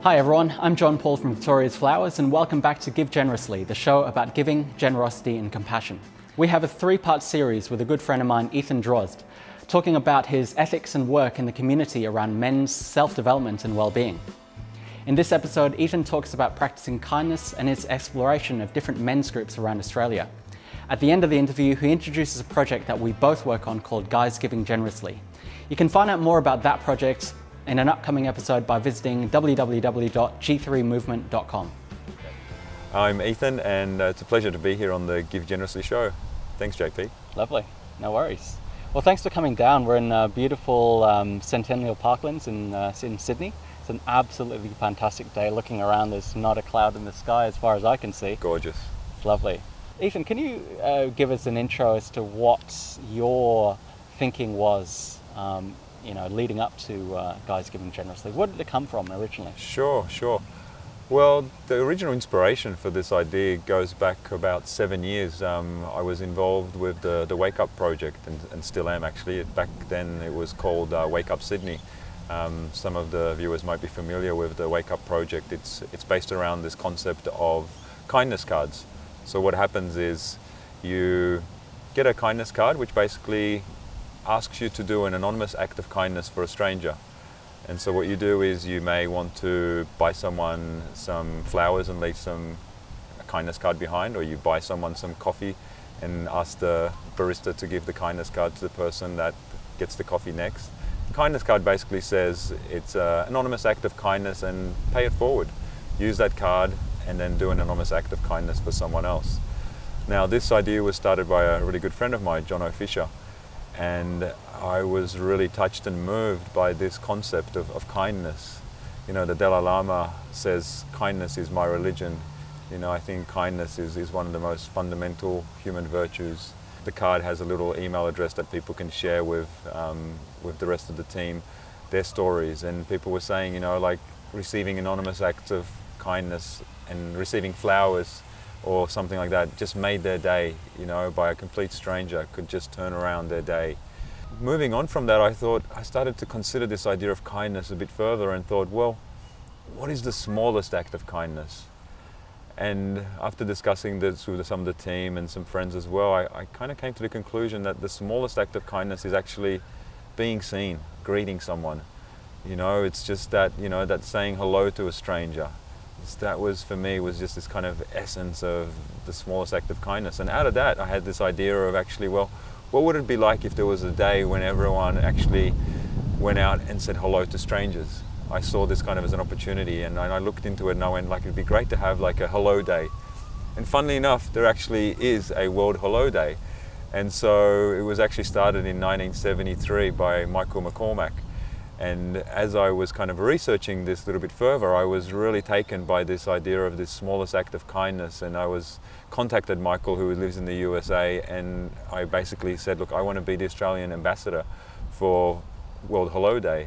Hi everyone, I'm John Paul from Victoria's Flowers and welcome back to Give Generously, the show about giving, generosity and compassion. We have a three-part series with a good friend of mine, Ethan Drozd, talking about his ethics and work in the community around men's self-development and well-being. In this episode, Ethan talks about practicing kindness and his exploration of different men's groups around Australia. At the end of the interview, he introduces a project that we both work on called Guys Giving Generously. You can find out more about that project in an upcoming episode by visiting www.g3movement.com. I'm Ethan and it's a pleasure to be here on the Give Generously show. Thanks, JP. Lovely, no worries. Well, thanks for coming down. We're in beautiful Centennial Parklands in Sydney. It's an absolutely fantastic day. Looking around, there's not a cloud in the sky as far as I can see. Gorgeous. It's lovely. Ethan, can you give us an intro as to what your thinking was leading up to Guys Giving Generously? Where did it come from originally? Sure. Well, the original inspiration for this idea goes back about 7 years. I was involved with the Wake Up project and still am actually. Back then it was called Wake Up Sydney. Some of the viewers might be familiar with the Wake Up project. It's based around this concept of kindness cards. So what happens is you get a kindness card which basically asks you to do an anonymous act of kindness for a stranger. And so what you do is you may want to buy someone some flowers and leave a kindness card behind, or you buy someone some coffee and ask the barista to give the kindness card to the person that gets the coffee next. The kindness card basically says it's an anonymous act of kindness and pay it forward. Use that card and then do an anonymous act of kindness for someone else. Now this idea was started by a really good friend of mine, John Fisher. And I was really touched and moved by this concept of kindness. You know, the Dalai Lama says, kindness is my religion. You know, I think kindness is one of the most fundamental human virtues. The card has a little email address that people can share with the rest of the team, their stories. And people were saying, you know, like receiving anonymous acts of kindness and receiving flowers or something like that just made their day, you know, by a complete stranger, could just turn around their day. Moving on from that, I started to consider this idea of kindness a bit further and thought, well, what is the smallest act of kindness? And after discussing this with some of the team and some friends as well, I kind of came to the conclusion that the smallest act of kindness is actually being seen, greeting someone. You know, it's just that, you know, that saying hello to a stranger. That was, for me, was just this kind of essence of the smallest act of kindness. And out of that, I had this idea of actually, well, what would it be like if there was a day when everyone actually went out and said hello to strangers? I saw this kind of as an opportunity, and I looked into it and I went, like, it'd be great to have like a hello day. And funnily enough, there actually is a World Hello Day. And so it was actually started in 1973 by Michael McCormack. And as I was kind of researching this a little bit further, I was really taken by this idea of this smallest act of kindness. And I contacted Michael, who lives in the USA, and I basically said, look, I want to be the Australian ambassador for World Hello Day.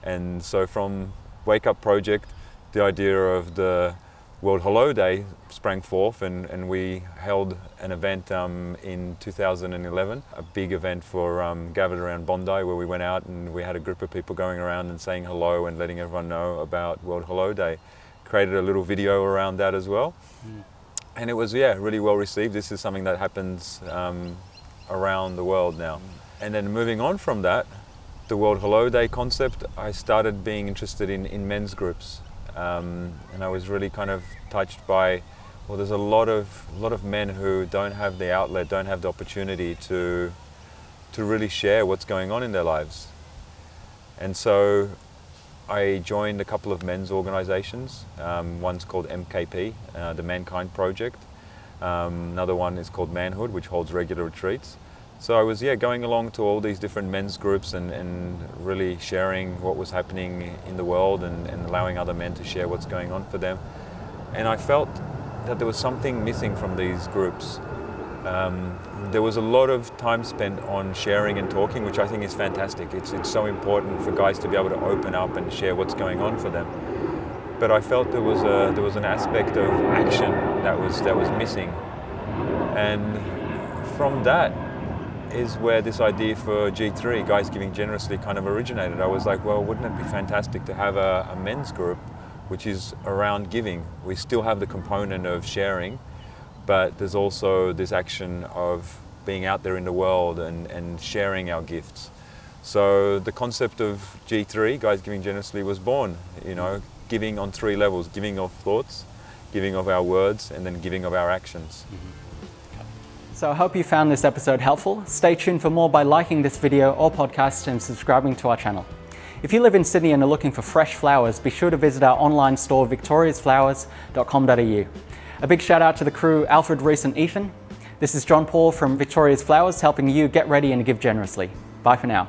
And so from Wake Up Project, the idea of the World Hello Day sprang forth, and we held an event in 2011, a big event for gathered around Bondi, where we went out and we had a group of people going around and saying hello and letting everyone know about World Hello Day. Created a little video around that as well. And it was, really well received. This is something that happens around the world now. And then moving on from that, the World Hello Day concept, I started being interested in men's groups. And I was really kind of touched by, well, there's a lot of men who don't have the outlet, don't have the opportunity to really share what's going on in their lives. And so I joined a couple of men's organizations. One's called MKP, the Mankind Project. Another one is called Manhood, which holds regular retreats. So I was going along to all these different men's groups and really sharing what was happening in the world and allowing other men to share what's going on for them. And I felt that there was something missing from these groups. There was a lot of time spent on sharing and talking, which I think is fantastic. It's so important for guys to be able to open up and share what's going on for them. But I felt there was an aspect of action that was missing. And from that, is where this idea for G3, Guys Giving Generously, kind of originated. I was like, well, wouldn't it be fantastic to have a men's group which is around giving? We still have the component of sharing, but there's also this action of being out there in the world and sharing our gifts. So the concept of G3, Guys Giving Generously, was born, you know, giving on 3 levels: giving of thoughts, giving of our words, and then giving of our actions. So I hope you found this episode helpful. Stay tuned for more by liking this video or podcast and subscribing to our channel. If you live in Sydney and are looking for fresh flowers, be sure to visit our online store, victoriasflowers.com.au. A big shout out to the crew, Alfred, Reese and Ethan. This is John Paul from Victoria's Flowers, helping you get ready and give generously. Bye for now.